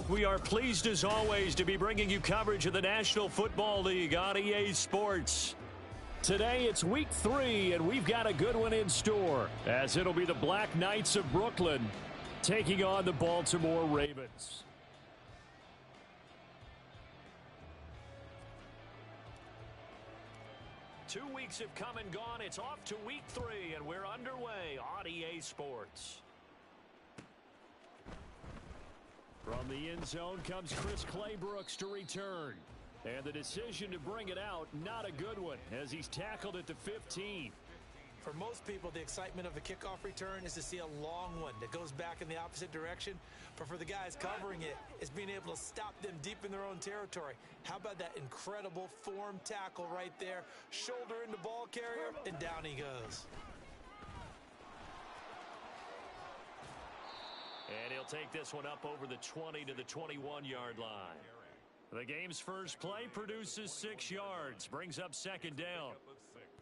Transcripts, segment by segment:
We are pleased as always to be bringing you coverage of the National Football League on EA Sports. Today it's week 3 and we've got a good one in store as it'll be the Black Knights of Brooklyn taking on the Baltimore Ravens. Two weeks have come and gone. It's off to week 3 and we're underway on EA Sports. From the end zone comes Chris Claybrooks to return. And the decision to bring it out, not a good one, as he's tackled at the 15. For most people, the excitement of a kickoff return is to see a long one that goes back in the opposite direction. But for the guys covering it, it's being able to stop them deep in their own territory. How about that incredible form tackle right there? Shoulder into ball carrier, and down he goes. And he'll take this one up over the 20 to the 21-yard line. The game's first play produces 6 yards, brings up second down.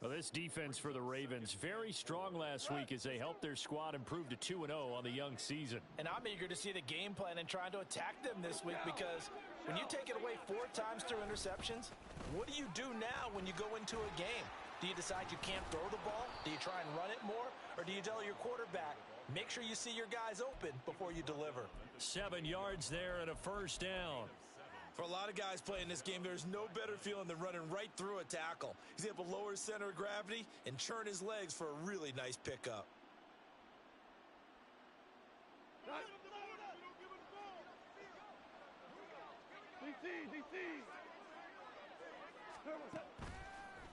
Well, this defense for the Ravens, very strong last week as they helped their squad improve to 2-0 on the young season. And I'm eager to see the game plan and trying to attack them this week because when you take it away 4 times through interceptions, what do you do now when you go into a game? Do you decide you can't throw the ball? Do you try and run it more? Or do you tell your quarterback, make sure you see your guys open before you deliver? 7 yards there and a first down. For a lot of guys playing this game, there's no better feeling than running right through a tackle. He's able to lower his center of gravity and churn his legs for a really nice pickup.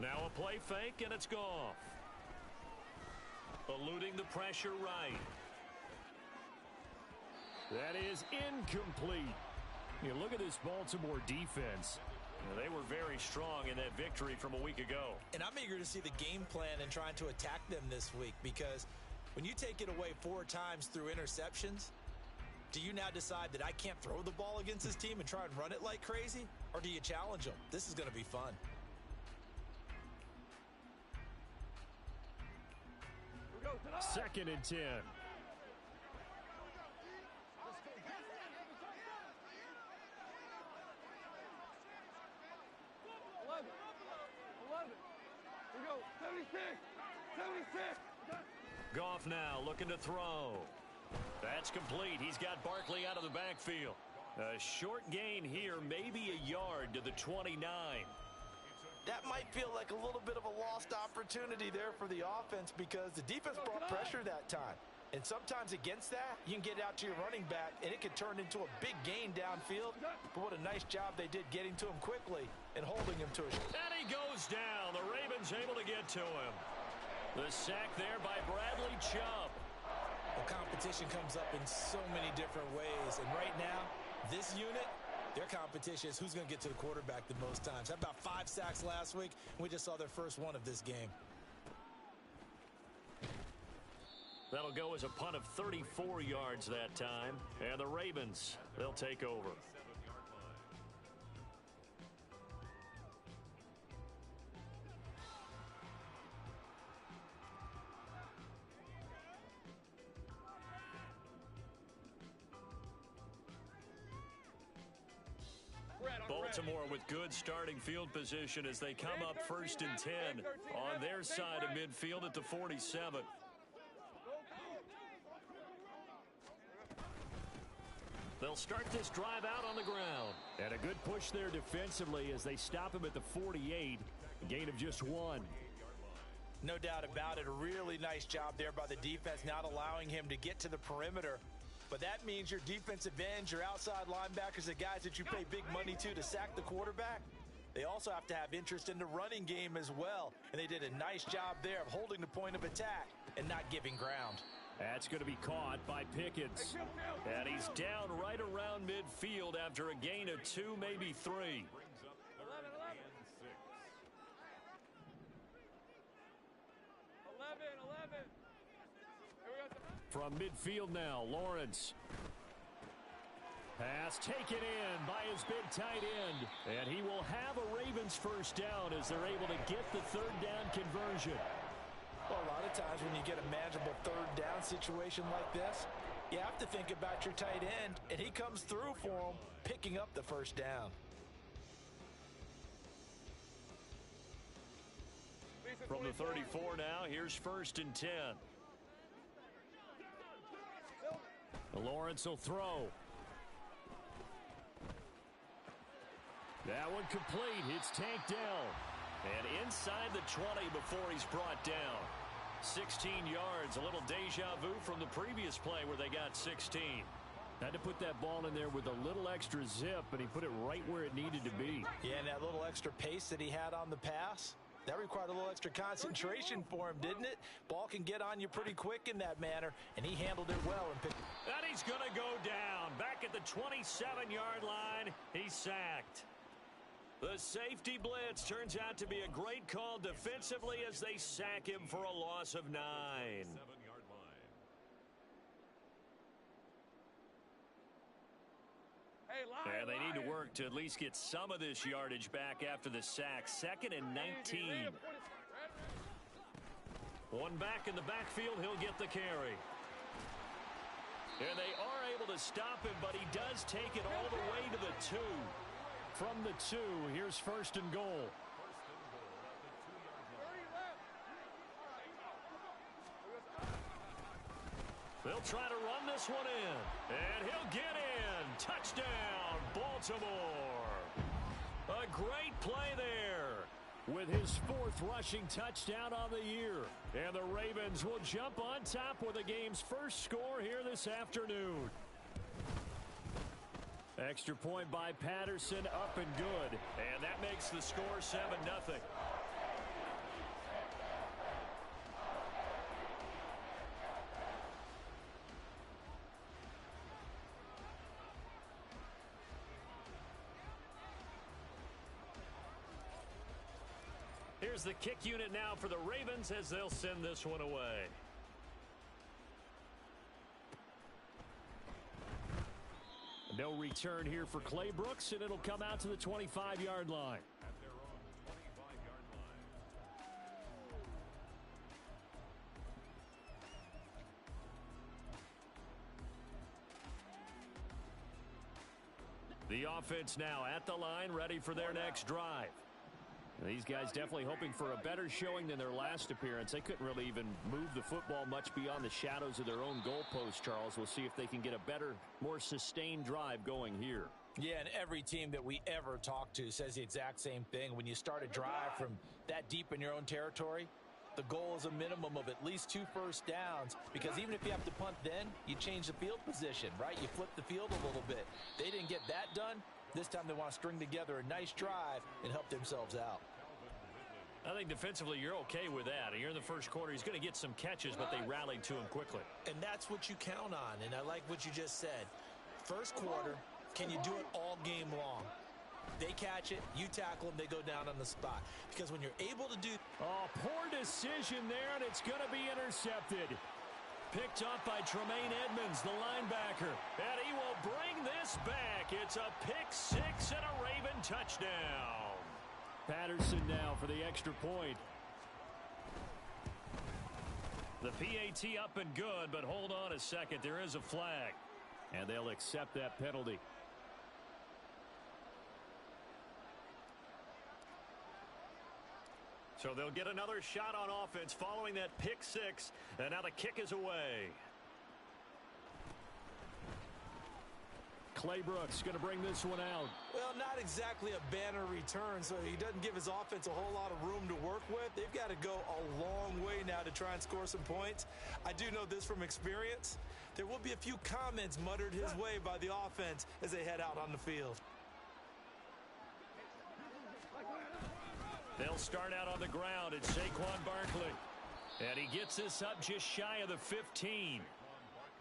Now a play fake, and it's Goff. Eluding the pressure right. That is incomplete. You look at this Baltimore defense. They were very strong in that victory from a week ago. And I'm eager to see the game plan and trying to attack them this week because when you take it away 4 times through interceptions, do you now decide that I can't throw the ball against this team and try and run it like crazy? Or do you challenge them? This is going to be fun. Second and 10. Goff now looking to throw. That's complete. He's got Barkley out of the backfield. A short gain here, maybe a yard to the 29. That might feel like a little bit of a lost opportunity there for the offense because the defense brought pressure that time. And sometimes against that, you can get out to your running back, and it could turn into a big gain downfield. But what a nice job they did getting to him quickly and holding him to a shot. And he goes down. The Ravens able to get to him. The sack there by Bradley Chubb. Well, competition comes up in so many different ways. And right now, this unit, their competition is who's going to get to the quarterback the most times. How about 5 sacks last week? We just saw their first one of this game. That'll go as a punt of 34 yards that time. And the Ravens, they'll take over. Baltimore with good starting field position as they come up 1st and 10 on their side of midfield at the 47. They'll start this drive out on the ground. And a good push there defensively as they stop him at the 48. A gain of just 1. No doubt about it. A really nice job there by the defense, not allowing him to get to the perimeter. But that means your defensive ends, your outside linebackers, the guys that you pay big money to sack the quarterback, they also have to have interest in the running game as well. And they did a nice job there of holding the point of attack and not giving ground. That's going to be caught by Pickens. And he's down right around midfield after a gain of 2, maybe 3. 11. From midfield now, Lawrence. Pass taken in by his big tight end. And he will have a Ravens first down as they're able to get the 3rd down conversion. Well, a lot of times when you get a manageable 3rd down situation like this, You have to think about your tight end, and he comes through for him, picking up the first down. From the 34 now, here's 1st and 10. Lawrence will throw. That one complete. It's tanked down. And inside the 20 before he's brought down. 16 yards, a little deja vu from the previous play where they got 16. Had to put that ball in there with a little extra zip, and he put it right where it needed to be. Yeah, and that little extra pace that he had on the pass, that required a little extra concentration for him, didn't it? Ball can get on you pretty quick in that manner, and he handled it well. And he's going to go down. Back at the 27-yard line, he's sacked. The safety blitz turns out to be a great call defensively as they sack him for a loss of 9. And they need to work to at least get some of this yardage back after the sack. 2nd and 19. One back in the backfield, he'll get the carry. And they are able to stop him, but he does take it all the way to the 2. From the 2, here's 1st and goal. They'll try to run this one in, and he'll get in. Touchdown, Baltimore. A great play there with his 4th rushing touchdown on the year. And the Ravens will jump on top with the game's first score here this afternoon. Extra point by Patterson, up and good. And that makes the score 7-0. Here's the kick unit now for the Ravens as they'll send this one away. No return here for Clay Brooks, and it'll come out to the 25-yard line. The offense now at the line, ready for their next drive. These guys definitely hoping for a better showing than their last appearance. They couldn't really even move the football much beyond the shadows of their own goalpost, Charles. We'll see if they can get a better, more sustained drive going here. Yeah, and every team that we ever talk to says the exact same thing. When you start a drive from that deep in your own territory, the goal is a minimum of at least 2 first downs, because even if you have to punt then, you change the field position, right? You flip the field a little bit. They didn't get that done. This time they want to string together a nice drive and help themselves out. I think defensively you're okay with that. Here in the first quarter, he's going to get some catches, but they rallied to him quickly. And that's what you count on, and I like what you just said. First quarter, can you do it all game long? They catch it, you tackle them, they go down on the spot. Because when you're able to do... Oh, poor decision there, and it's going to be intercepted. Picked up by Tremaine Edmonds, the linebacker. And he will bring this back. It's a pick-6 and a Raven touchdown. Patterson now for the extra point. The PAT up and good, but hold on a second. There is a flag. And they'll accept that penalty. So they'll get another shot on offense following that pick-6. And now the kick is away. Clay Brooks going to bring this one out. Well, not exactly a banner return, so he doesn't give his offense a whole lot of room to work with. They've got to go a long way now to try and score some points. I do know this from experience. There will be a few comments muttered his way by the offense as they head out on the field. They'll start out on the ground. It's Saquon Barkley. And he gets this up just shy of the 15.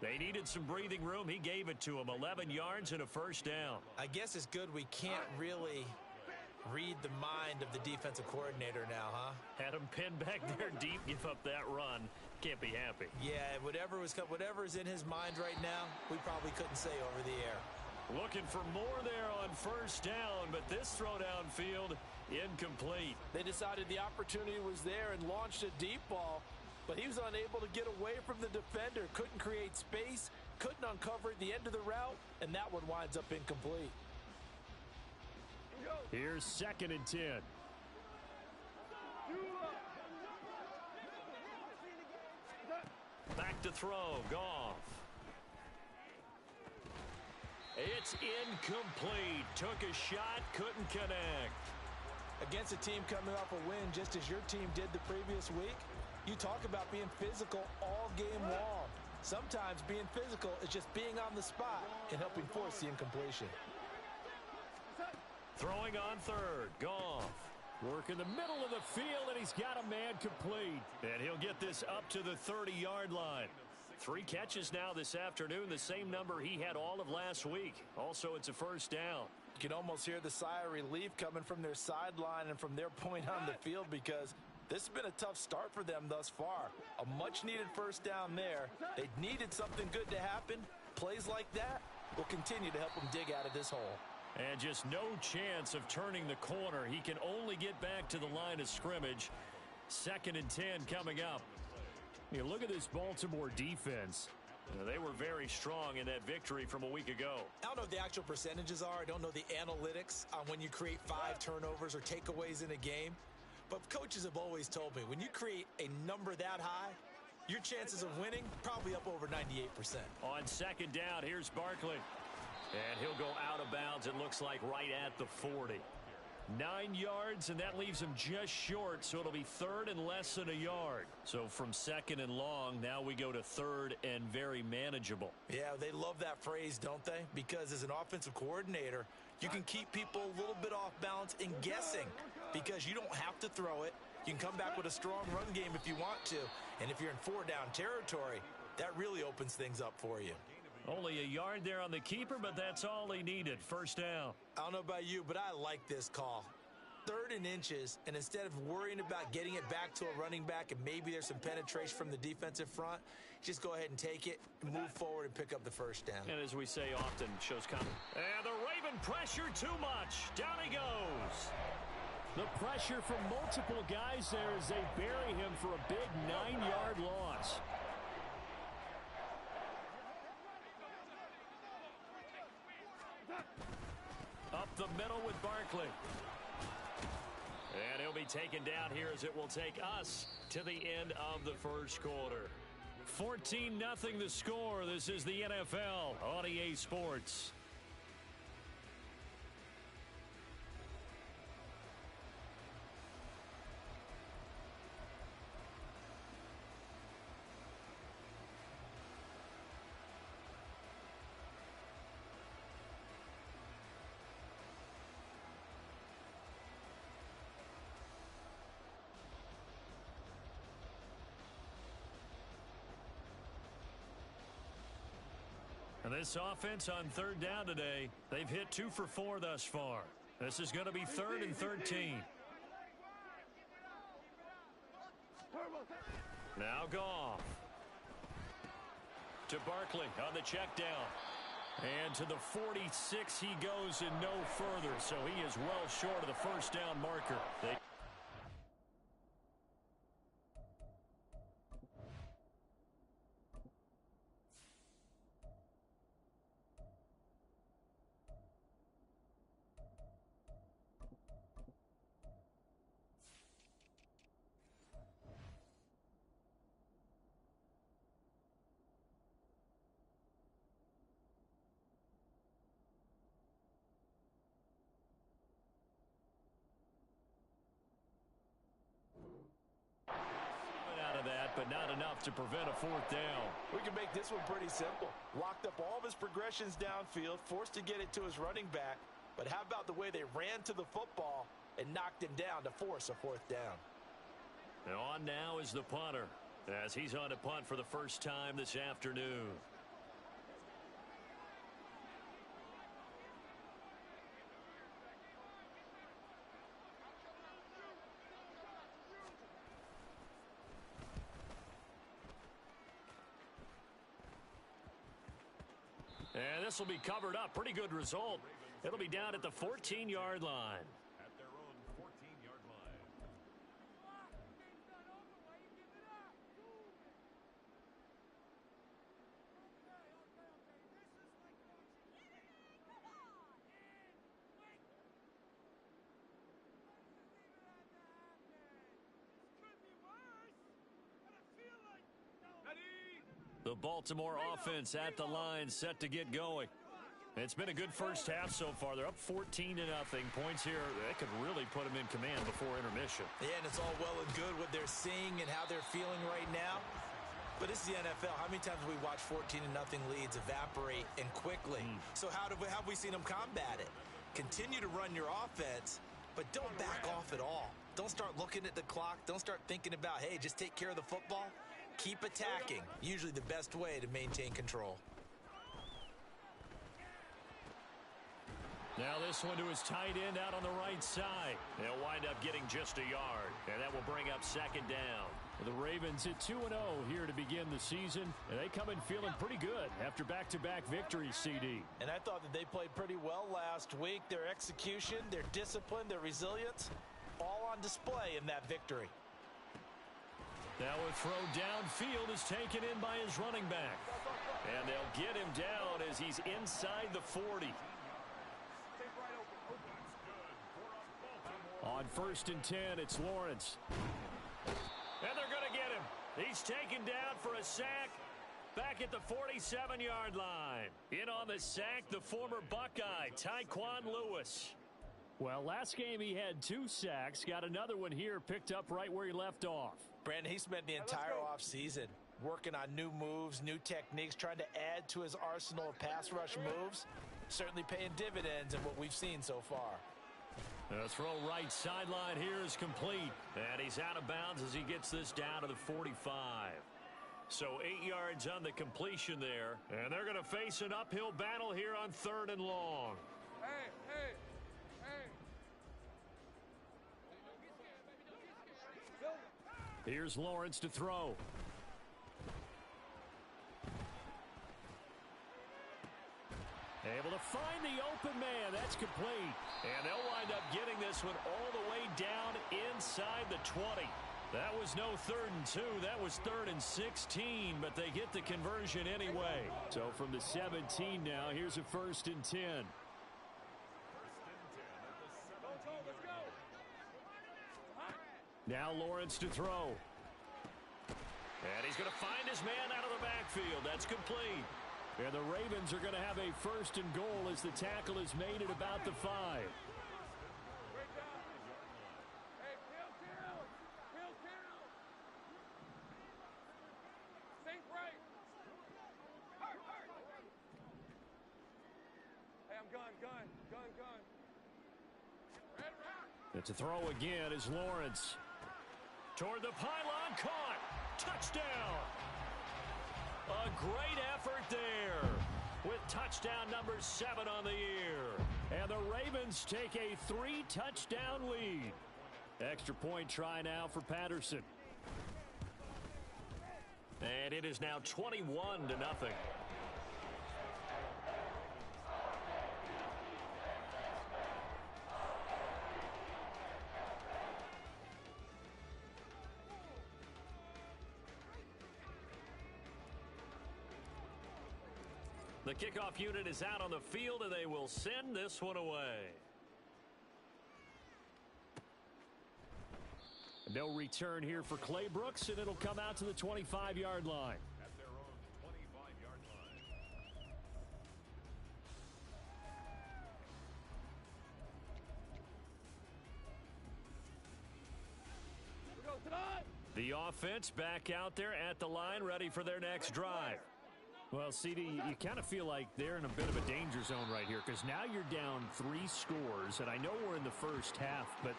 They needed some breathing room. He gave it to him. 11 yards and a first down. I guess it's good we can't really read the mind of the defensive coordinator now, huh? Had him pinned back there deep, give up that run. Can't be happy. Yeah, whatever's in his mind right now, we probably couldn't say over the air. Looking for more there on first down, but this throw downfield incomplete. They decided the opportunity was there and launched a deep ball, but he was unable to get away from the defender. Couldn't create space, couldn't uncover at the end of the route, and that one winds up incomplete. Here's 2nd and 10. Back to throw, Goff. It's incomplete. Took a shot, couldn't connect. Against a team coming off a win just as your team did the previous week, you talk about being physical all game long. Sometimes being physical is just being on the spot and helping force the incompletion. Throwing on 3rd, Goff. Work in the middle of the field, and he's got a man complete. And he'll get this up to the 30-yard line. 3 catches now this afternoon, the same number he had all of last week. Also, it's a 1st down. You can almost hear the sigh of relief coming from their sideline and from their point on the field, because this has been a tough start for them thus far. A much-needed 1st down there. They needed something good to happen. Plays like that will continue to help them dig out of this hole. And just no chance of turning the corner. He can only get back to the line of scrimmage. 2nd and 10 coming up. You look at this Baltimore defense. They were very strong in that victory from a week ago. I don't know what the actual percentages are. I don't know the analytics on when you create 5 turnovers or takeaways in a game. But coaches have always told me, when you create a number that high, your chances of winning probably up over 98%. On 2nd down, here's Barkley. And he'll go out of bounds, it looks like, right at the 40. 9 yards, and that leaves him just short, so it'll be 3rd and less than a yard. So from 2nd and long, now we go to 3rd and very manageable. Yeah, they love that phrase, don't they? Because as an offensive coordinator, you can keep people a little bit off balance and guessing, because you don't have to throw it. You can come back with a strong run game if you want to. And if you're in 4-down territory, that really opens things up for you. Only a yard there on the keeper, but that's all he needed. 1st down. I don't know about you, but I like this call. 3rd and inches, and instead of worrying about getting it back to a running back and maybe there's some penetration from the defensive front, just go ahead and take it, move forward, and pick up the 1st down. And as we say often, shows coming. And the Raven pressure too much. Down he goes. The pressure from multiple guys there as they bury him for a big 9-yard loss. Up the middle with Barkley. And he'll be taken down here as it will take us to the end of the 1st quarter. 14-0 the score. This is the NFL on EA Sports. And this offense on 3rd down today, they've hit 2 for 4 thus far. This is going to be 3rd and 13. Now Goff. To Barkley on the check down. And to the 46 he goes and no further. So he is well short of the 1st down marker. But not enough to prevent a 4th down. We can make this one pretty simple. Locked up all of his progressions downfield, forced to get it to his running back. But how about the way they ran to the football and knocked him down to force a 4th down? And on now is the punter, as he's on to punt for the first time this afternoon. And this will be covered up. Pretty good result. It'll be down at the 14-yard line. At their own 14-yard line. Baltimore offense at the line, set to get going. It's been a good first half so far. They're up 14-0. Points here, they could really put them in command before intermission. Yeah, and it's all well and good what they're seeing and how they're feeling right now. But this is the NFL. How many times have we watched 14-0 leads evaporate and quickly? So how have we seen them combat it? Continue to run your offense, but don't back off at all. Don't start looking at the clock. Don't start thinking about, hey, just take care of the football. Keep attacking. Usually the best way to maintain control. Now this one to his tight end out on the right side. They'll wind up getting just a yard, and that will bring up second down. The Ravens at 2-0 here to begin the season, and they come in feeling pretty good after back-to-back victories, CD. And I thought that they played pretty well last week. Their execution, their discipline, their resilience, all on display in that victory. Now a throw downfield is taken in by his running back. And they'll get him down as he's inside the 40. On 1st and 10, it's Lawrence. And they're going to get him. He's taken down for a sack back at the 47-yard line. In on the sack, the former Buckeye, Tyquan Lewis. Well, last game he had 2 sacks. Got another one here, picked up right where he left off. Brandon, he spent the entire offseason working on new moves, new techniques, trying to add to his arsenal of pass rush moves. Certainly paying dividends in what we've seen so far. The throw right sideline here is complete. And he's out of bounds as he gets this down to the 45. So 8 yards on the completion there. And they're going to face an uphill battle here on 3rd and long. Hey. Here's Lawrence to throw. Able to find the open man. That's complete. And they'll wind up getting this one all the way down inside the 20. That was no 3rd and 2. That was 3rd and 16, but they get the conversion anyway. So from the 17 now, here's a 1st and 10. Now Lawrence to throw. And he's going to find his man out of the backfield. That's complete. And the Ravens are going to have a 1st and goal as the tackle is made at about the 5. It's a throw again as Lawrence. Toward the pylon, caught. Touchdown. A great effort there with touchdown number 7 on the year. And the Ravens take a 3-touchdown lead. Extra point try now for Patterson. And it is now 21-0. The kickoff unit is out on the field, and they will send this one away. No return here for Clay Brooks, and it'll come out to the 25-yard line. At their own 25-yard line. The offense back out there at the line, ready for their next drive. Well, CD, you kind of feel like they're in a bit of a danger zone right here because now you're down 3 scores, and I know we're in the first half, but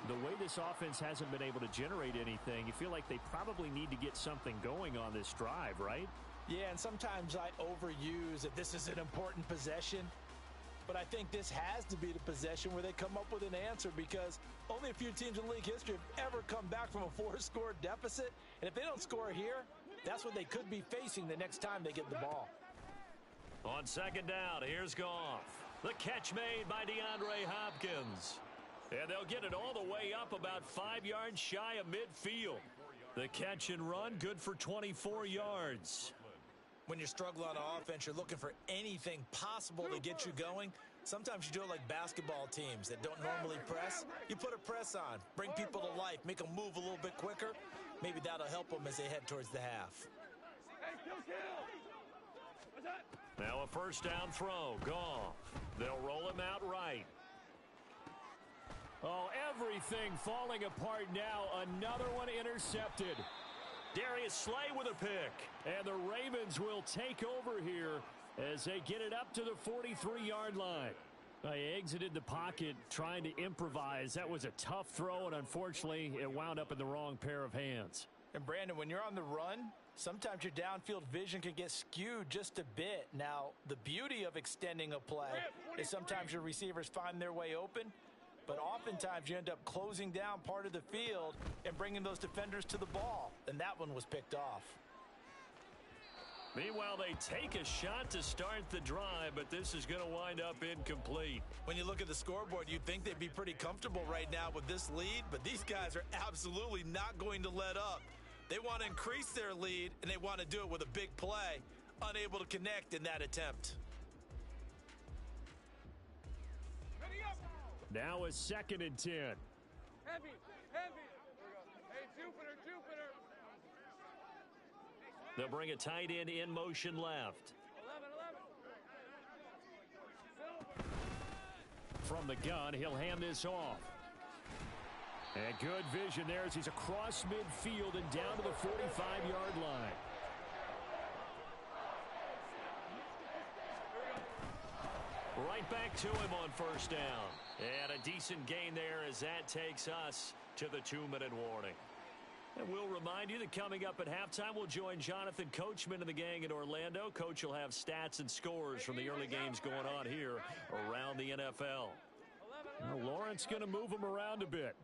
the way this offense hasn't been able to generate anything, you feel like they probably need to get something going on this drive, right? Yeah, and sometimes I overuse that this is an important possession, but I think this has to be the possession where they come up with an answer because only a few teams in league history have ever come back from a 4-score deficit, and if they don't score here, that's what they could be facing the next time they get the ball. On 2nd down, here's Goff. The catch made by DeAndre Hopkins. And they'll get it all the way up about 5 yards shy of midfield. The catch and run, good for 24 yards. When you're struggling on offense, you're looking for anything possible to get you going. Sometimes you do it like basketball teams that don't normally press. You put a press on, bring people to life, make them move a little bit quicker. Maybe that'll help them as they head towards the half. Now a first down throw. Goff. They'll roll him out right. Oh, everything falling apart now. Another one intercepted. Darius Slay with a pick. And the Ravens will take over here as they get it up to the 43-yard line. They exited the pocket trying to improvise. That was a tough throw, and unfortunately, it wound up in the wrong pair of hands. And Brandon, when you're on the run, sometimes your downfield vision can get skewed just a bit. Now, the beauty of extending a play is sometimes your receivers find their way open, but oftentimes you end up closing down part of the field and bringing those defenders to the ball, and that one was picked off. Meanwhile, they take a shot to start the drive, but this is going to wind up incomplete. When you look at the scoreboard, you'd think they'd be pretty comfortable right now with this lead, but these guys are absolutely not going to let up. They want to increase their lead, and they want to do it with a big play, unable to connect in that attempt. Now a 2nd and 10. Heavy. Hey, Jupiter. They'll bring a tight end in motion left. 11. From the gun, he'll hand this off. And good vision there as he's across midfield and down to the 45-yard line. Right back to him on first down. And a decent gain there as that takes us to the 2-minute warning. And we'll remind you that coming up at halftime, we'll join Jonathan Coachman and the gang in Orlando. Coach will have stats and scores from the early games going on here around the NFL. Now, Lawrence going to move him around a bit.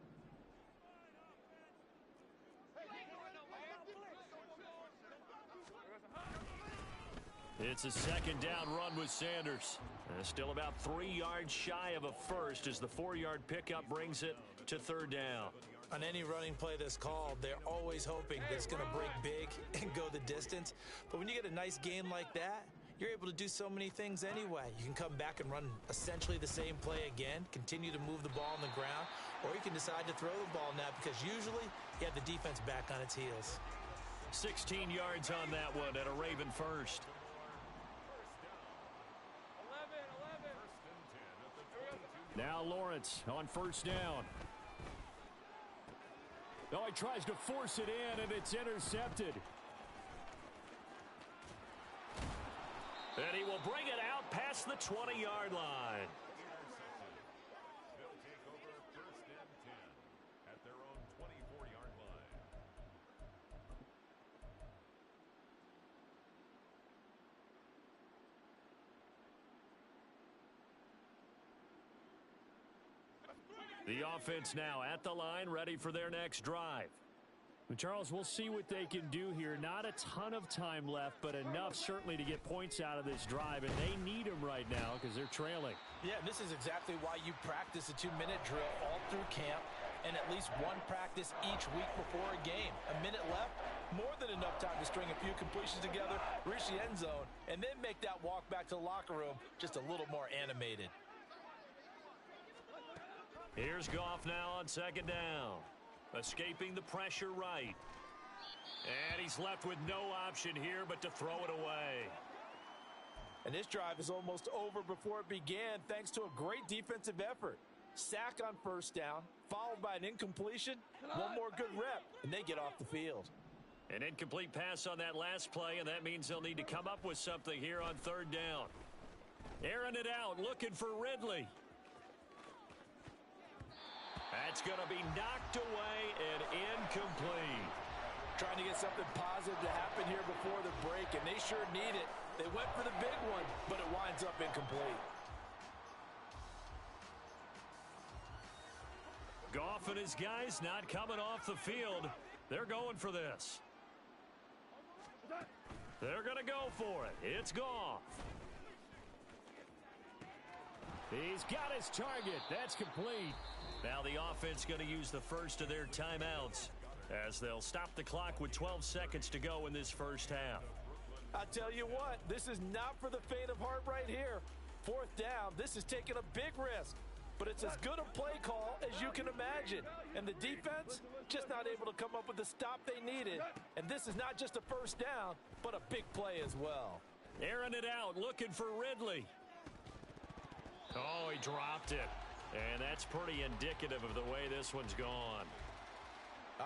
It's a 2nd down run with Sanders. Still about 3 yards shy of a first as the 4-yard pickup brings it to 3rd down. On any running play that's called, they're always hoping that it's going to break big and go the distance. But when you get a nice gain like that, you're able to do so many things anyway. You can come back and run essentially the same play again, continue to move the ball on the ground, or you can decide to throw the ball now because usually you have the defense back on its heels. 16 yards on that one and a Raven first. 11. Now Lawrence on first down. Oh, he tries to force it in, and it's intercepted. And he will bring it out past the 20-yard line. They'll take over 1st and 10 at their own 24-yard line. The offense now at the line, ready for their next drive. But Charles, we'll see what they can do here. Not a ton of time left, but enough certainly to get points out of this drive, and they need them right now because they're trailing. Yeah, this is exactly why you practice a 2-minute drill all through camp and at least one practice each week before a game. A minute left, more than enough time to string a few completions together, reach the end zone, and then make that walk back to the locker room just a little more animated. Here's Goff now on 2nd down. Escaping the pressure right. And he's left with no option here but to throw it away. And this drive is almost over before it began thanks to a great defensive effort. Sack on first down, followed by an incompletion, one more good rep, and they get off the field. An incomplete pass on that last play, and that means they'll need to come up with something here on 3rd down. Airing it out, looking for Ridley. That's going to be knocked away and incomplete. Trying to get something positive to happen here before the break, and they sure need it. They went for the big one, but it winds up incomplete. Goff and his guys not coming off the field. They're going for this. They're going to go for it. It's Goff. He's got his target. That's complete. Now the offense going to use the first of their timeouts as they'll stop the clock with 12 seconds to go in this first half. I tell you what, this is not for the faint of heart right here. 4th down, this is taking a big risk. But it's as good a play call as you can imagine. And the defense just not able to come up with the stop they needed. And this is not just a first down, but a big play as well. Airing it out, looking for Ridley. Oh, he dropped it. And that's pretty indicative of the way this one's gone.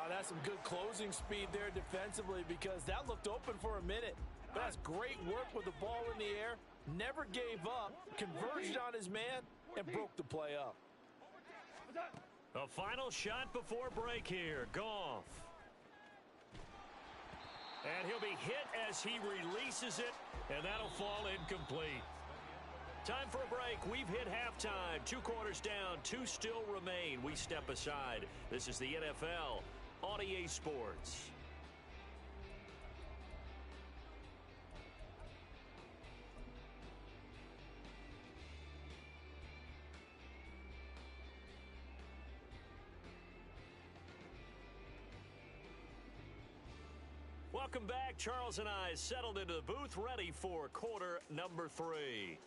That's some good closing speed there defensively because that looked open for a minute. But that's great work with the ball in the air. Never gave up, converged on his man, and broke the play up. A final shot before break here. Goff. And he'll be hit as he releases it, and that'll fall incomplete. Time for a break. We've hit halftime. 2 quarters down, 2 still remain. We step aside. This is the NFL on EA Sports. Welcome back. Charles and I settled into the booth, ready for quarter number 3.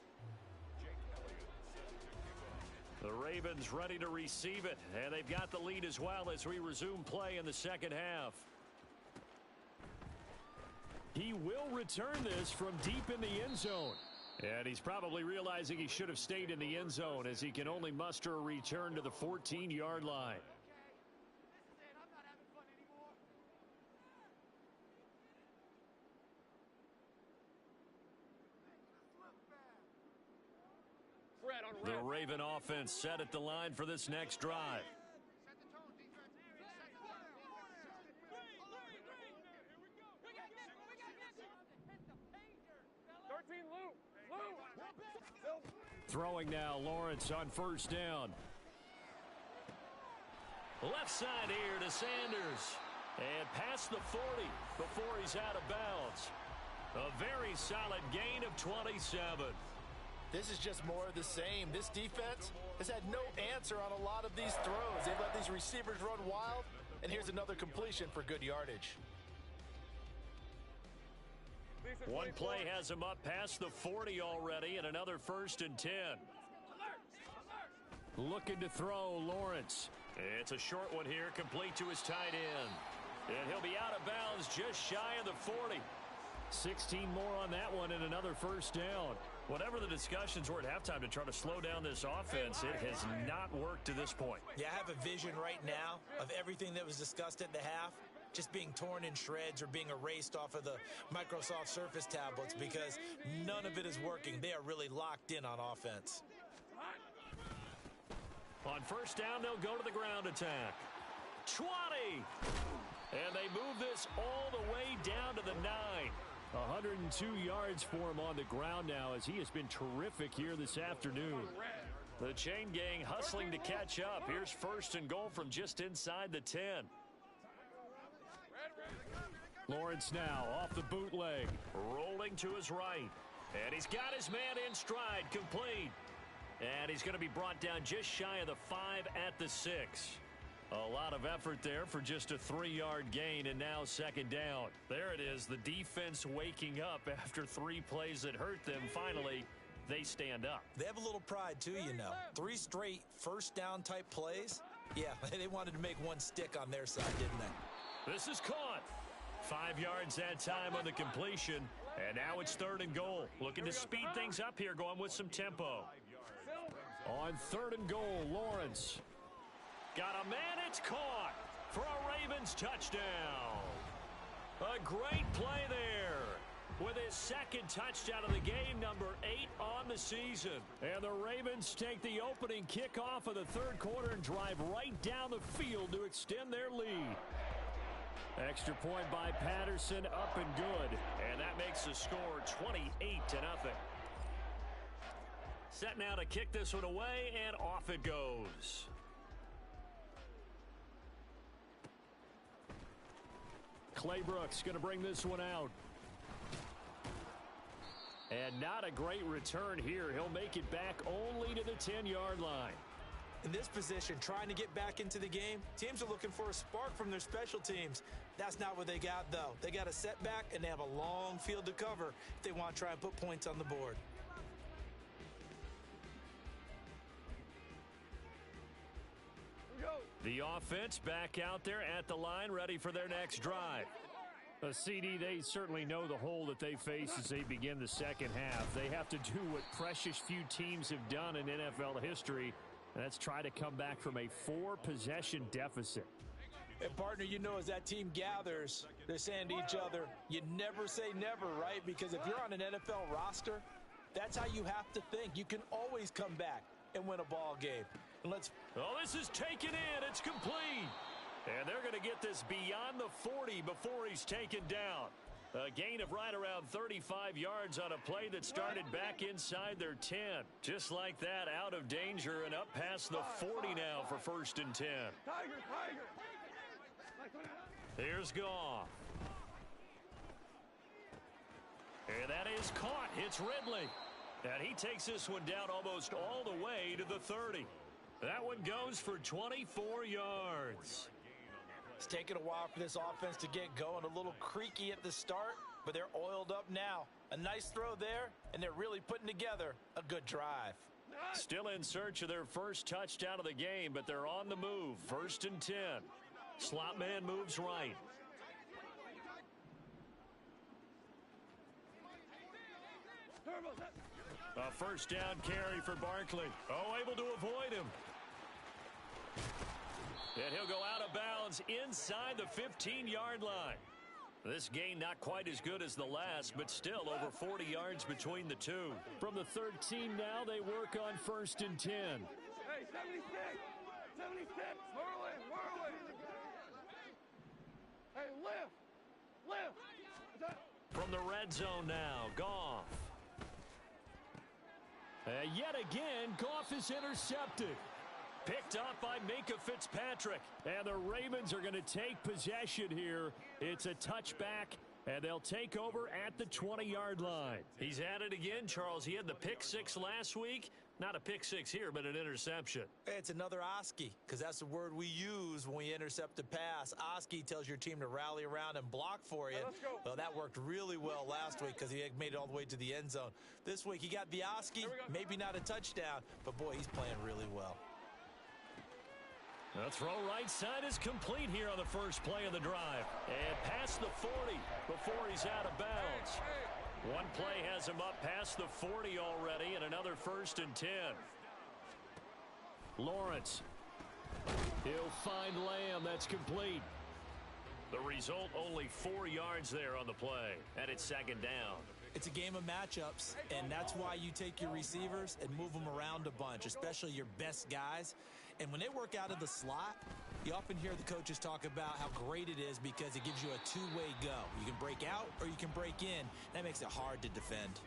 The Ravens ready to receive it, and they've got the lead as well as we resume play in the second half. He will return this from deep in the end zone. And he's probably realizing he should have stayed in the end zone as he can only muster a return to the 14-yard line. The Raven offense set at the line for this next drive. Throwing now, Lawrence on first down. Left side here to Sanders. And past the 40 before he's out of bounds. A very solid gain of 27. This is just more of the same. This defense has had no answer on a lot of these throws. They've let these receivers run wild, and here's another completion for good yardage. One play has him up past the 40 already, and another 1st and 10. Looking to throw, Lawrence. It's a short one here, complete to his tight end. And he'll be out of bounds just shy of the 40. 16 more on that one and another 1st down. Whatever the discussions were at halftime to try to slow down this offense, it has not worked to this point. Yeah, I have a vision right now of everything that was discussed at the half just being torn in shreds or being erased off of the Microsoft Surface tablets because none of it is working. They are really locked in on offense. On 1st down, they'll go to the ground attack. 20! And they move this all the way down to the 9. 102 yards for him on the ground now as he has been terrific here this afternoon. The chain gang hustling to catch up. Here's 1st and goal from just inside the 10. Lawrence now off the bootleg. Rolling to his right. And he's got his man in stride, complete. And he's going to be brought down just shy of the 5 at the 6. A lot of effort there for just a 3-yard gain, and now 2nd down. There it is, the defense waking up after 3 plays that hurt them. Finally, they stand up. They have a little pride, too, you know. 3 straight 1st down type plays. Yeah, they wanted to make one stick on their side, didn't they? This is caught. 5 yards that time on the completion, and now it's 3rd and goal. Looking to speed things up here, going with some tempo. On 3rd and goal, Lawrence. Got a man, it's caught for a Ravens touchdown. A great play there with his 2nd touchdown of the game, number 8 on the season. And the Ravens take the opening kickoff of the 3rd quarter and drive right down the field to extend their lead. Extra point by Patterson, up and good. And that makes the score 28-0. Set now to kick this one away, and off it goes. Claybrooks going to bring this one out. And not a great return here. He'll make it back only to the 10-yard line. In this position, trying to get back into the game, teams are looking for a spark from their special teams. That's not what they got, though. They got a setback, and they have a long field to cover if they want to try and put points on the board. The offense back out there at the line, ready for their next drive. CD, they certainly know the hole that they face as they begin the second half. They have to do what precious few teams have done in NFL history, and that's try to come back from a 4-possession deficit. And, partner, you know, as that team gathers, they're saying to each other, you never say never, right? Because if you're on an NFL roster, that's how you have to think. You can always come back and win a ball game. And oh, this is taken in. It's complete. And they're going to get this beyond the 40 before he's taken down. A gain of right around 35 yards on a play that started back inside their 10. Just like that, out of danger and up past the 40 now for 1st and 10. Here's Goff. And that is caught. It's Ridley. And he takes this one down almost all the way to the 30. That one goes for 24 yards. It's taken a while for this offense to get going. A little creaky at the start, but they're oiled up now. A nice throw there, and they're really putting together a good drive. Still in search of their first touchdown of the game, but they're on the move. 1st and 10. Slot man moves right. A first down carry for Barkley. Oh, able to avoid him. And he'll go out of bounds inside the 15-yard line. This gain not quite as good as the last, but still over 40 yards between the two. From the 13 now, they work on 1st and 10. Hey, 76! 76! Whirl it! Whirl it! Hey, lift! Lift! From the red zone now, Goff. Yet again, Goff is intercepted. Picked up by Minkah Fitzpatrick. And the Ravens are going to take possession here. It's a touchback, and they'll take over at the 20-yard line. He's at it again, Charles. He had the pick six last week. Not a pick six here, but an interception. It's another Oski, because that's the word we use when we intercept a pass. Oski tells your team to rally around and block for you. Let's go. Well, that worked really well last week because he had made it all the way to the end zone. This week, he got the Oski, maybe not a touchdown, but boy, he's playing really well. The throw right side is complete here on the first play of the drive. And past the 40 before he's out of bounds. One play has him up past the 40 already, and another 1st and 10. Lawrence. He'll find Lamb. That's complete. The result, only 4 yards there on the play, and it's 2nd down. It's a game of matchups, and that's why you take your receivers and move them around a bunch, especially your best guys. And when they work out of the slot, you often hear the coaches talk about how great it is because it gives you a two-way go. You can break out or you can break in. That makes it hard to defend.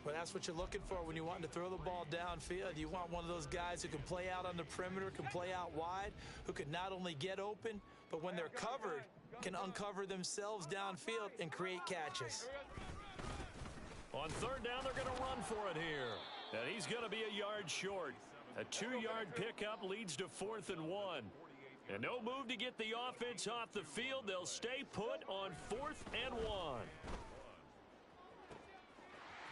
Well, that's what you're looking for when you want to throw the ball downfield. You want one of those guys who can play out on the perimeter, can play out wide, who can not only get open, but when they're covered, can uncover themselves downfield and create catches. On 3rd down, they're going to run for it here. And he's going to be a yard short. A 2-yard pickup leads to 4th and 1. And no move to get the offense off the field. They'll stay put on 4th and 1.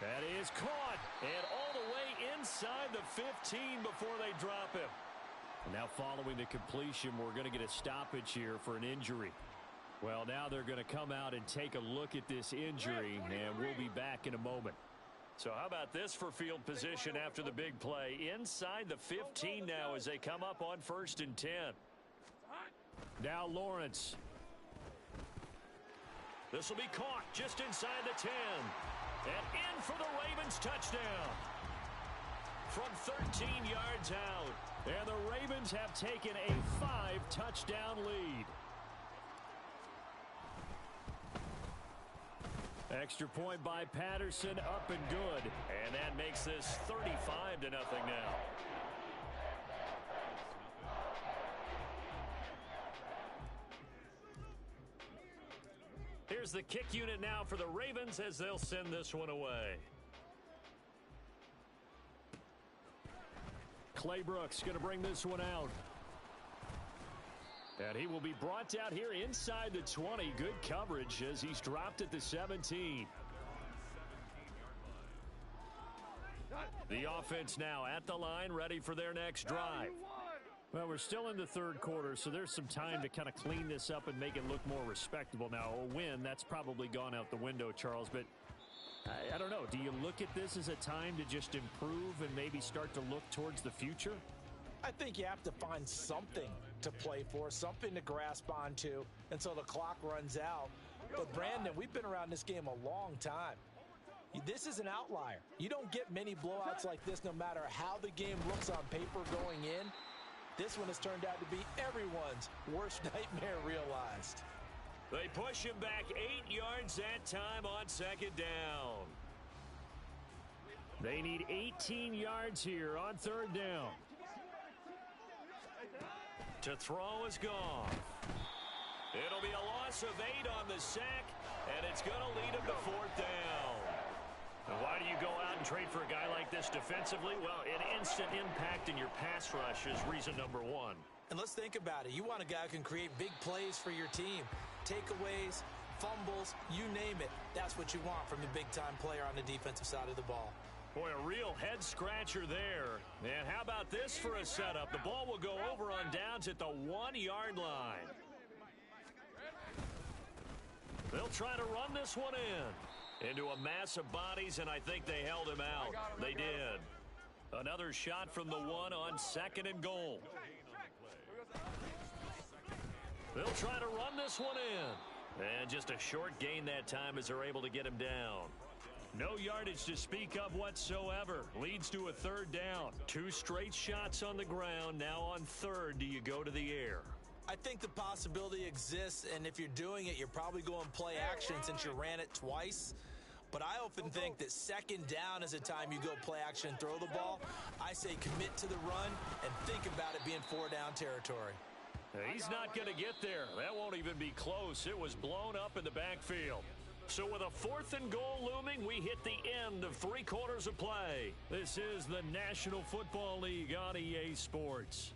That is caught. And all the way inside the 15 before they drop him. Now following the completion, we're going to get a stoppage here for an injury. Well, now they're going to come out and take a look at this injury, and we'll be back in a moment. So how about this for field position after the big play? Inside the 15 now as they come up on 1st and 10. Now Lawrence. This will be caught just inside the 10. And in for the Ravens touchdown. From 13 yards out. And the Ravens have taken a 5-touchdown lead. Extra point by Patterson, up and good. And that makes this 35-0 now. Here's the kick unit now for the Ravens as they'll send this one away. Clay Brooks going to bring this one out. And he will be brought down here inside the 20. Good coverage as he's dropped at the 17. The offense now at the line, ready for their next drive. Well, we're still in the third quarter, so there's some time to kind of clean this up and make it look more respectable. Now, a win, that's probably gone out the window, Charles, but I don't know. Do you look at this as a time to just improve and maybe start to look towards the future? I think you have to find something to play for, something to grasp onto until the clock runs out. But, Brandon, we've been around this game a long time. This is an outlier. You don't get many blowouts like this no matter how the game looks on paper going in. This one has turned out to be everyone's worst nightmare realized. They push him back 8 yards that time on second down. They need 18 yards here on third down. To throw is gone. It'll be a loss of 8 on the sack, and it's going to lead him to fourth down. And why do you go out and trade for a guy like this defensively? Well, an instant impact in your pass rush is reason number one. And let's think about it. You want a guy who can create big plays for your team. Takeaways, fumbles, you name it. That's what you want from a big-time player on the defensive side of the ball. Boy, a real head-scratcher there. And how about this for a setup? The ball will go over on downs at the 1-yard line. They'll try to run this one into a mass of bodies, and I think they held him out. They did. Another shot from the one on second and goal. They'll try to run this one in. And just a short gain that time as they're able to get him down. No yardage to speak of whatsoever. Leads to a third down. 2 straight shots on the ground. Now on third, do you go to the air? I think the possibility exists, and if you're doing it, you're probably going play action since you ran it twice. But I often think that second down is a time you go play action and throw the ball. I say commit to the run and think about it being 4-down territory. He's not going to get there. That won't even be close. It was blown up in the backfield. So with a 4th and goal looming, we hit the end of 3 quarters of play. This is the National Football League on EA Sports.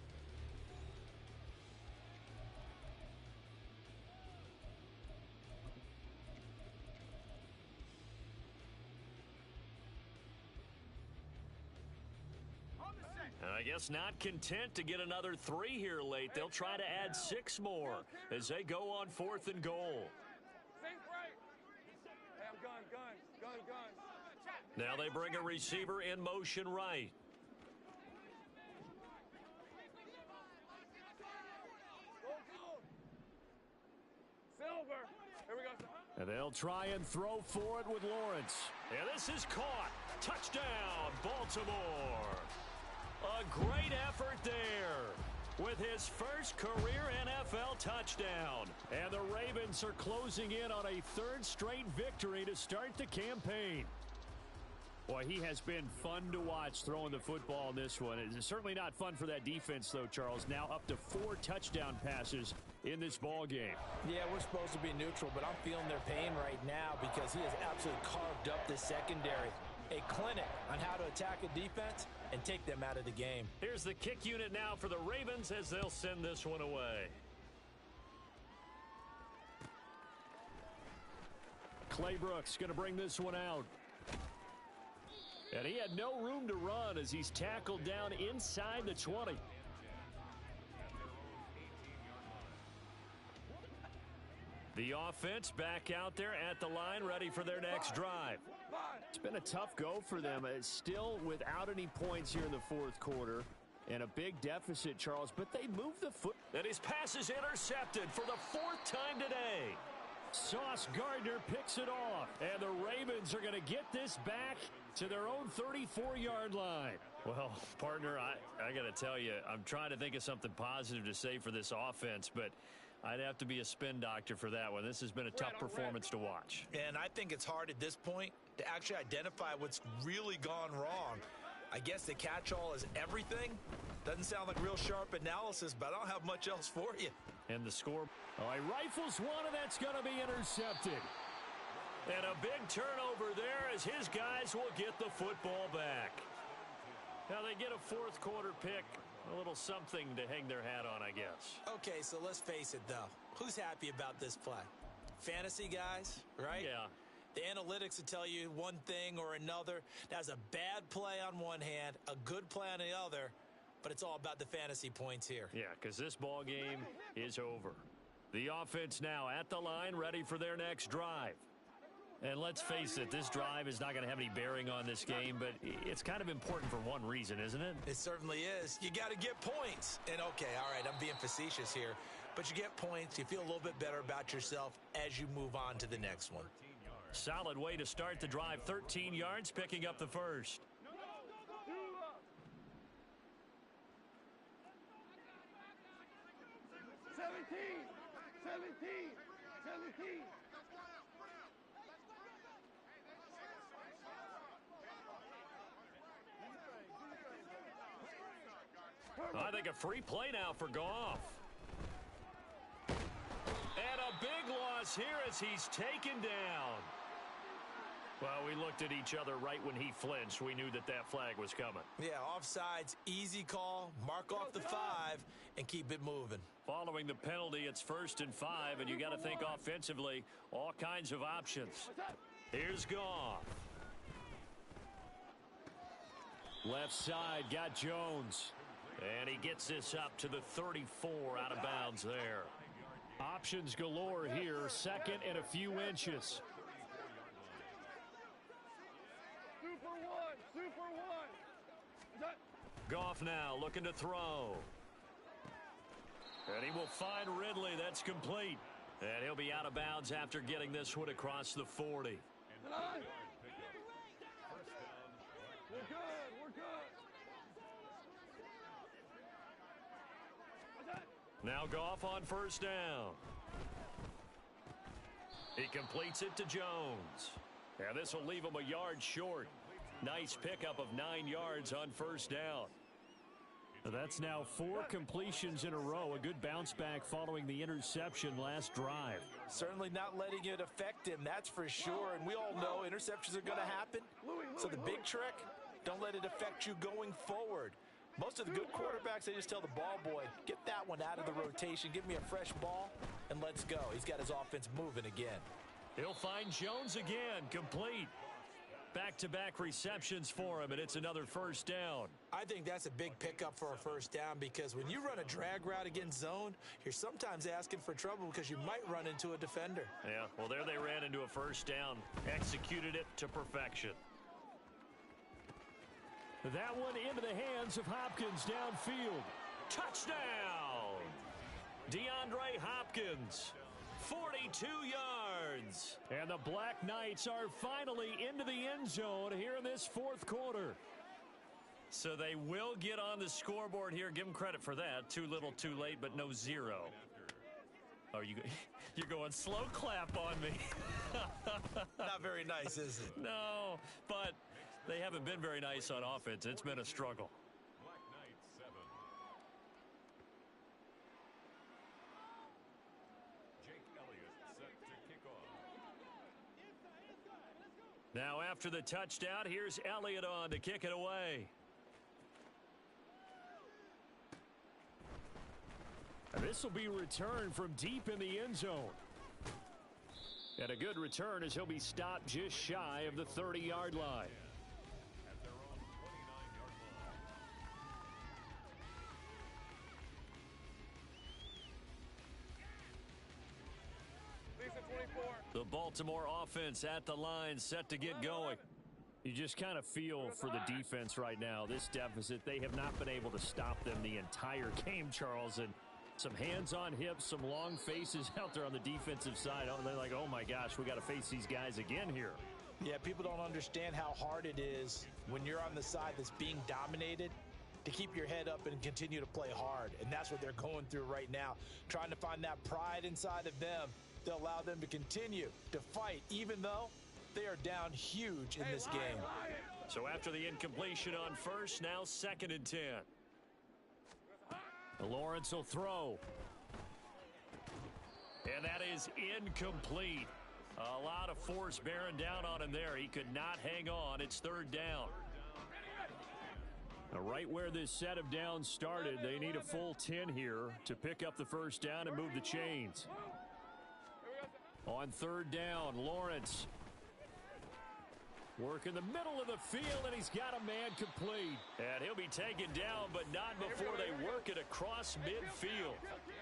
I guess not content to get another 3 here late. They'll try to add 6 more as they go on 4th and goal. Now they bring a receiver in motion right. Silver. Here we go. And they'll try and throw for it with Lawrence. And this is caught. Touchdown, Baltimore. A great effort there with his first career NFL touchdown. And the Ravens are closing in on a 3rd straight victory to start the campaign. Boy, he has been fun to watch throwing the football in this one. It's certainly not fun for that defense, though, Charles. Now up to 4 touchdown passes in this ball game. Yeah, we're supposed to be neutral, but I'm feeling their pain right now because he has absolutely carved up the secondary. A clinic on how to attack a defense and take them out of the game. Here's the kick unit now for the Ravens as they'll send this one away. Clay Brooks going to bring this one out. And he had no room to run as he's tackled down inside the 20. The offense back out there at the line, ready for their next drive. It's been a tough go for them. It's still without any points here in the 4th quarter. And a big deficit, Charles, but they move the foot. And his pass is intercepted for the 4th time today. Sauce Gardner picks it off. And the Ravens are going to get this back to their own 34-yard line. Well, partner, I got to tell you, I'm trying to think of something positive to say for this offense, but I'd have to be a spin doctor for that one. This has been a tough performance to watch. And I think it's hard at this point to actually identify what's really gone wrong. I guess the catch-all is everything. Doesn't sound like real sharp analysis, but I don't have much else for you. And the score. Oh, he rifles one, and that's going to be intercepted. And a big turnover there as his guys will get the football back. Now they get a 4th quarter pick. A little something to hang their hat on, I guess. Okay, so let's face it, though. Who's happy about this play? Fantasy guys, right? Yeah. The analytics will tell you one thing or another. That's a bad play on one hand, a good play on the other. but it's all about the fantasy points here. Yeah, because this ball game is over. The offense now at the line, ready for their next drive. And let's face it, this drive is not going to have any bearing on this game, but it's kind of important for one reason, isn't it? It certainly is. You got to get points. And okay, all right, I'm being facetious here, but you get points, you feel a little bit better about yourself as you move on to the next one. Solid way to start the drive. 13 yards, picking up the first. 17. I think a free play now for Goff. And a big loss here as he's taken down. Well, we looked at each other right when he flinched. We knew that that flag was coming. Yeah, offsides, easy call, mark off the 5, and keep it moving. Following the penalty, it's 1st and 5, and you got to think offensively, all kinds of options. Here's Goff. Left side, got Jones. And he gets this up to the 34 out of bounds there. Options galore here, 2nd and a few inches. Super one. Goff now looking to throw. And he will find Ridley. That's complete. And he'll be out of bounds after getting this one across the 40. We're good. Now Goff on 1st down. He completes it to Jones. And this will leave him a yard short. Nice pickup of 9 yards on 1st down. That's now 4 completions in a row. A good bounce back following the interception last drive. Certainly not letting it affect him, that's for sure. And we all know interceptions are going to happen. So the big trick, don't let it affect you going forward. Most of the good quarterbacks, they just tell the ball boy, get that one out of the rotation, give me a fresh ball, and let's go. He's got his offense moving again. He'll find Jones again, complete. Back-to-back receptions for him, and it's another 1st down. I think that's a big pickup for a 1st down because when you run a drag route against zone, you're sometimes asking for trouble because you might run into a defender. Yeah, well, there they ran into a 1st down, executed it to perfection. That one into the hands of Hopkins downfield. Touchdown! DeAndre Hopkins, 42 yards. And the Black Knights are finally into the end zone here in this 4th quarter. So they will get on the scoreboard here. Give them credit for that. Too little, too late, but no 0. Oh, you're going slow clap on me. Not very nice, is it? No, but they haven't been very nice on offense. It's been a struggle. Black Knights 7. Jake Elliott set to kick off. Now after the touchdown, here's Elliott on to kick it away. And this will be returned from deep in the end zone. And a good return as he'll be stopped just shy of the 30-yard line. At their own 29-yard line. Lisa 24. The Baltimore offense at the line, set to get going. You just kind of feel for the defense right now. This deficit, they have not been able to stop them the entire game, Charles. And some hands on hips, some long faces out there on the defensive side. Oh, they're like, oh my gosh, we got to face these guys again here. Yeah, people don't understand how hard it is when you're on the side that's being dominated to keep your head up and continue to play hard. And that's what they're going through right now, trying to find that pride inside of them to allow them to continue to fight, even though they are down huge in this game. So after the incompletion on 1st, now 2nd and 10. Lawrence will throw. And that is incomplete. A lot of force bearing down on him there. He could not hang on. It's 3rd down. Now, right where this set of downs started, they need a full 10 here to pick up the 1st down and move the chains. On 3rd down, Lawrence Working the middle of the field, and he's got a man complete. And he'll be taken down, but not before they work it across midfield.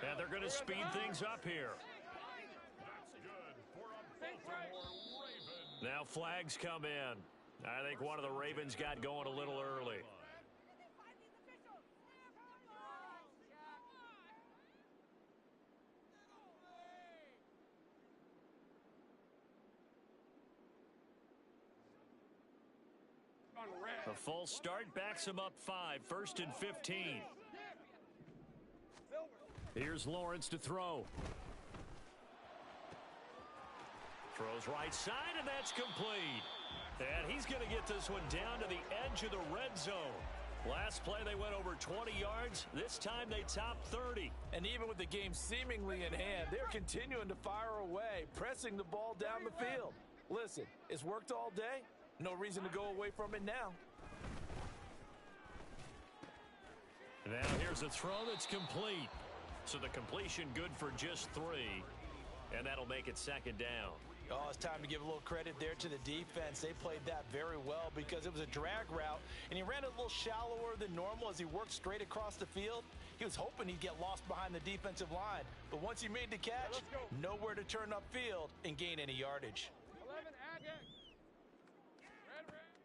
And they're going to speed things up here. Now flags come in. I think one of the Ravens got going a little early. The full start backs him up 5, 1st and 15. Here's Lawrence to throw. Throws right side, and that's complete. And he's going to get this one down to the edge of the red zone. Last play, they went over 20 yards. This time, they topped 30. And even with the game seemingly in hand, they're continuing to fire away, pressing the ball down the field. Listen, it's worked all day. No reason to go away from it now. Now here's a throw that's complete. So the completion good for just 3. And that'll make it 2nd down. Oh, it's time to give a little credit there to the defense. They played that very well because it was a drag route, and he ran it a little shallower than normal as he worked straight across the field. He was hoping he'd get lost behind the defensive line, but once he made the catch, nowhere to turn upfield and gain any yardage.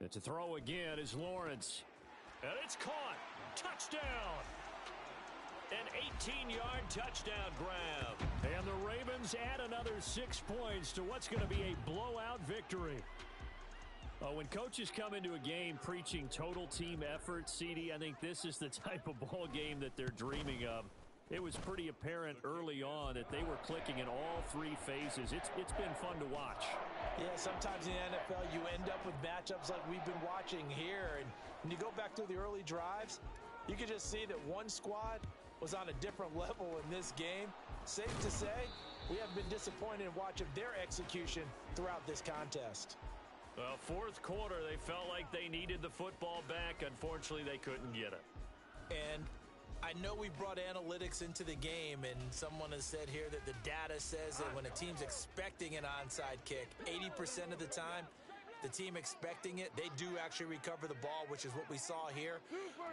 It's a throw again is Lawrence. And it's caught. Touchdown. An 18-yard touchdown grab. And the Ravens add another 6 points to what's going to be a blowout victory. When coaches come into a game preaching total team effort, CD, I think this is the type of ball game that they're dreaming of. It was pretty apparent early on that they were clicking in all 3 phases. It's been fun to watch. Yeah, sometimes in the NFL you end up with matchups like we've been watching here. And when you go back through the early drives, you can just see that one squad was on a different level in this game. Safe to say, we haven't been disappointed in watching their execution throughout this contest. Well, 4th quarter, they felt like they needed the football back. Unfortunately, they couldn't get it. And I know we brought analytics into the game, and someone has said here that the data says that when a team's expecting an onside kick, 80% of the time, the team expecting it, they do actually recover the ball, which is what we saw here.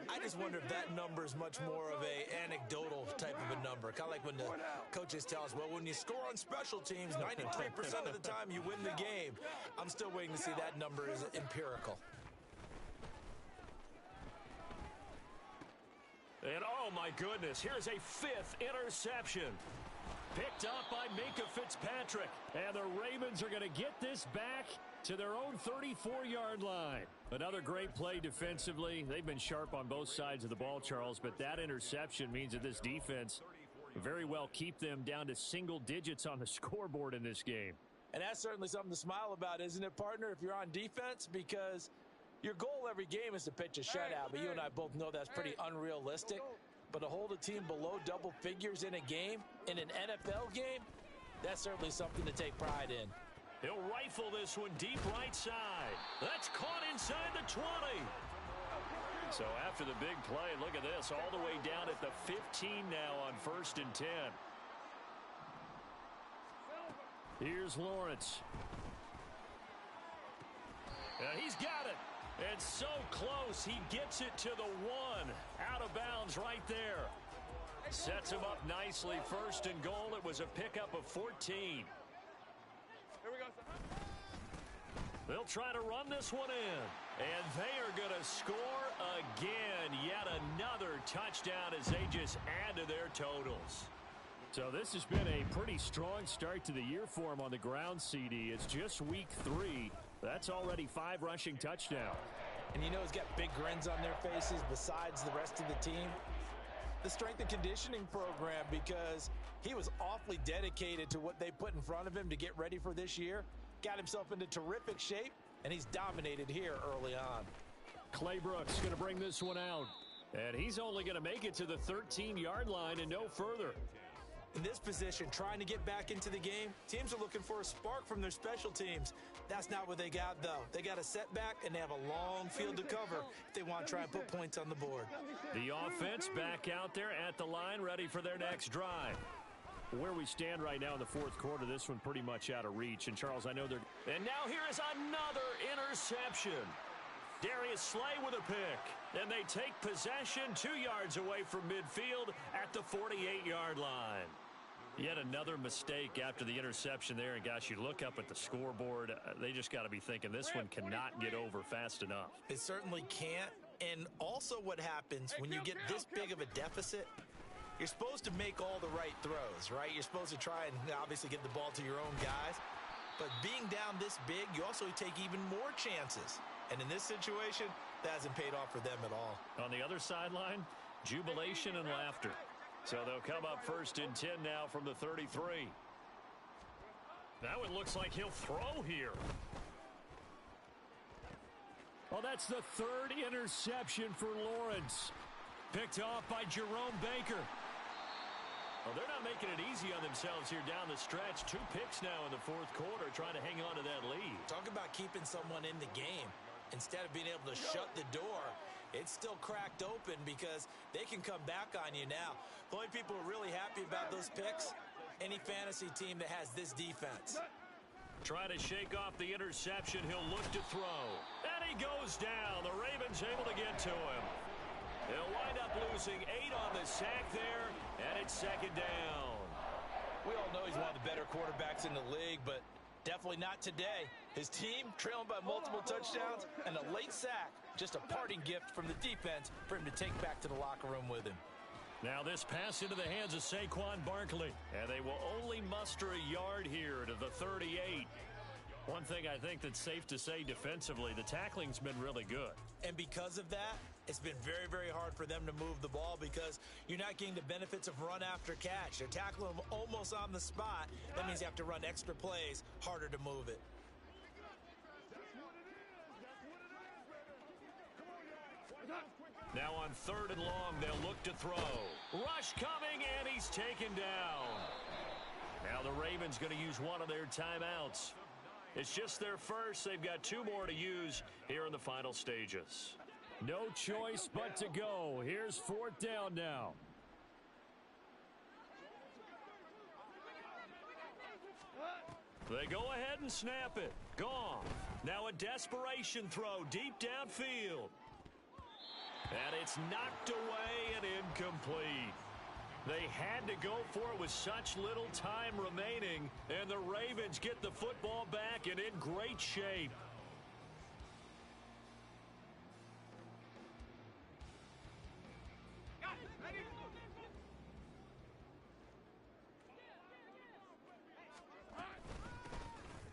I just wonder if that number is much more of a anecdotal type of a number. Kind of like when the coaches tell us, well, when you score on special teams, 93% of the time you win the game. I'm still waiting to see that number is empirical. And oh my goodness, here's a 5th interception. Picked up by Minkah Fitzpatrick. And the Ravens are going to get this back to their own 34-yard line. Another great play defensively. They've been sharp on both sides of the ball, Charles, but that interception means that this defense very well keep them down to single digits on the scoreboard in this game. And that's certainly something to smile about, isn't it, partner, if you're on defense? Because your goal every game is to pitch a shutout, but you and I both know that's pretty unrealistic. But to hold a team below double figures in a game, in an NFL game, that's certainly something to take pride in. He'll rifle this one deep right side. That's caught inside the 20. So after the big play, look at this, all the way down at the 15 now on 1st and 10. Here's Lawrence. And he's got it. And so close, he gets it to the 1. Out of bounds right there. Sets him up nicely. 1st and goal. It was a pickup of 14. Here we go. They'll try to run this one in. And they are going to score again. Yet another touchdown as they just add to their totals. So this has been a pretty strong start to the year for him on the ground, CD. It's just week 3. That's already 5 rushing touchdowns. And you know he's got big grins on their faces besides the rest of the team. The strength and conditioning program, because he was awfully dedicated to what they put in front of him to get ready for this year. Got himself into terrific shape, and he's dominated here early on. Clay Brooks going to bring this one out. And he's only going to make it to the 13-yard line and no further. In this position, trying to get back into the game, teams are looking for a spark from their special teams. That's not what they got, though. They got a setback, and they have a long field to cover if they want to try and put points on the board. The offense back out there at the line, ready for their next drive. Where we stand right now in the fourth quarter, this one pretty much out of reach. And, Charles, I know they're... And now here is another interception. Darius Slay with a pick. And they take possession 2 yards away from midfield at the 48-yard line. Yet another mistake after the interception there. And, gosh, you look up at the scoreboard. They just got to be thinking this one cannot get over fast enough. It certainly can't. And also what happens when you get this big of a deficit, you're supposed to make all the right throws, right? You're supposed to try and obviously get the ball to your own guys. But being down this big, you also take even more chances. And in this situation, that hasn't paid off for them at all. On the other sideline, jubilation and laughter. So they'll come up 1st and 10 now from the 33. Now it looks like he'll throw here. Well, that's the 3rd interception for Lawrence. Picked off by Jerome Baker. Well, they're not making it easy on themselves here down the stretch. 2 picks now in the fourth quarter, trying to hang on to that lead. Talk about keeping someone in the game. Instead of being able to shut the door, it's still cracked open because they can come back on you now. The only people who are really happy about those picks, any fantasy team that has this defense. Trying to shake off the interception. He'll look to throw. And he goes down. The Ravens able to get to him. He'll wind up losing 8 on the sack there, and it's 2nd down. We all know he's one of the better quarterbacks in the league, but definitely not today. His team trailing by multiple touchdowns and a late sack. Just a parting gift from the defense for him to take back to the locker room with him. Now this pass into the hands of Saquon Barkley. And they will only muster a yard here to the 38. One thing I think that's safe to say defensively, the tackling's been really good. And because of that, it's been very, very hard for them to move the ball because you're not getting the benefits of run after catch. They're tackling them almost on the spot. That means you have to run extra plays, harder to move it. Now on 3rd and long, they'll look to throw. Rush coming, and he's taken down. Now the Ravens going to use one of their timeouts. It's just their first. They've got 2 more to use here in the final stages. No choice but to go. Here's 4th down now. They go ahead and snap it. Gone. Now a desperation throw deep downfield. And it's knocked away and incomplete. They had to go for it with such little time remaining, and the Ravens get the football back and in great shape.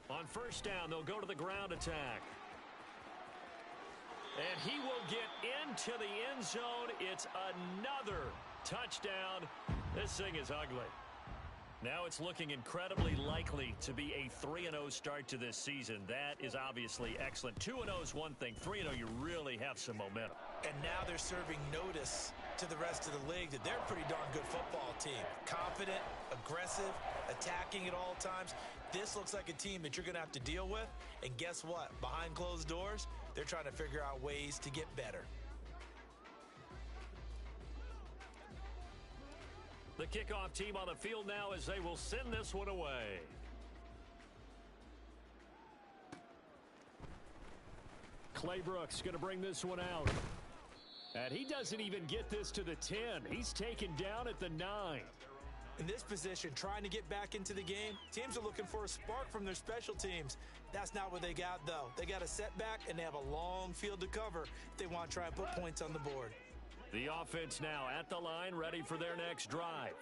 On 1st down, they'll go to the ground attack. And he will get into the end zone. It's another touchdown. This thing is ugly. Now it's looking incredibly likely to be a 3-0 start to this season. That is obviously excellent. 2-0 is one thing. 3-0, you really have some momentum. And now they're serving notice to the rest of the league that they're a pretty darn good football team. Confident, aggressive, attacking at all times. This looks like a team that you're going to have to deal with. And guess what? Behind closed doors, they're trying to figure out ways to get better. The kickoff team on the field now as they will send this one away. Clay Brooks going to bring this one out. And he doesn't even get this to the 10. He's taken down at the 9. In this position, trying to get back into the game, teams are looking for a spark from their special teams. That's not what they got, though. They got a setback, and they have a long field to cover if they want to try and put points on the board. The offense now at the line, ready for their next drive.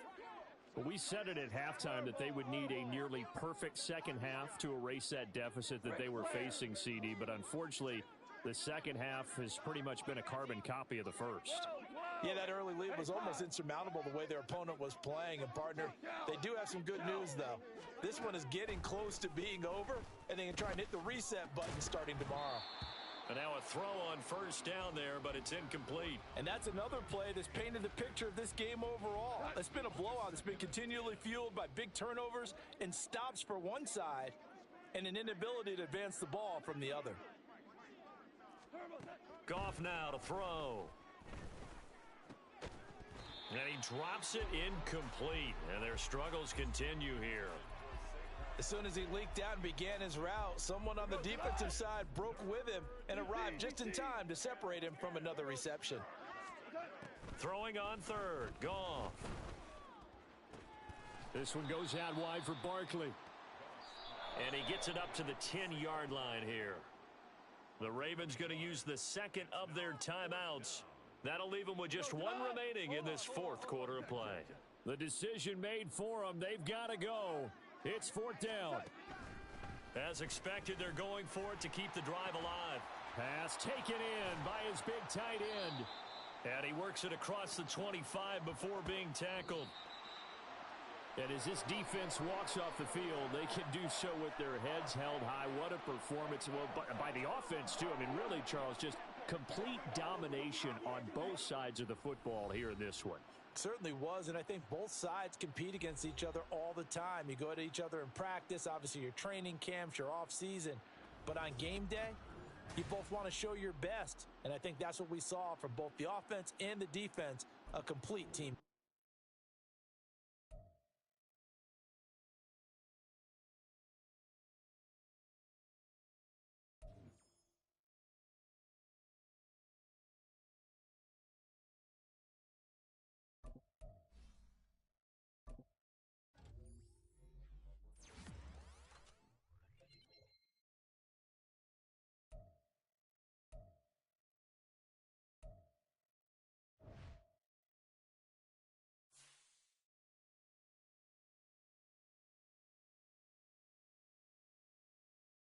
Well, we said it at halftime that they would need a nearly perfect second half to erase that deficit that they were facing, CD. But unfortunately, the second half has pretty much been a carbon copy of the first. Yeah, that early lead was almost insurmountable the way their opponent was playing. And, partner, they do have some good news, though. This one is getting close to being over, and they can try and hit the reset button starting tomorrow. And now a throw on 1st down there, but it's incomplete. And that's another play that's painted the picture of this game overall. It's been a blowout that's been continually fueled by big turnovers and stops for one side and an inability to advance the ball from the other. Goff now to throw. And he drops it incomplete, and their struggles continue here. As soon as he leaked out and began his route, someone on the defensive side broke with him and arrived just in time to separate him from another reception. Throwing on third, Goff. This one goes out wide for Barkley. And he gets it up to the 10-yard line here. The Ravens going to use the second of their timeouts. That'll leave them with just one remaining in this fourth quarter of play. The decision made for them. They've got to go. It's fourth down. As expected, they're going for it to keep the drive alive. Pass taken in by his big tight end. And he works it across the 25 before being tackled. And as this defense walks off the field, they can do so with their heads held high. What a performance. Well, by the offense, too. I mean, really, Charles, just complete domination on both sides of the football here in this one. Certainly was, and I think both sides compete against each other all the time. You go to each other in practice, obviously your training camps, your off-season. But on game day, you both want to show your best. And I think that's what we saw from both the offense and the defense, a complete team.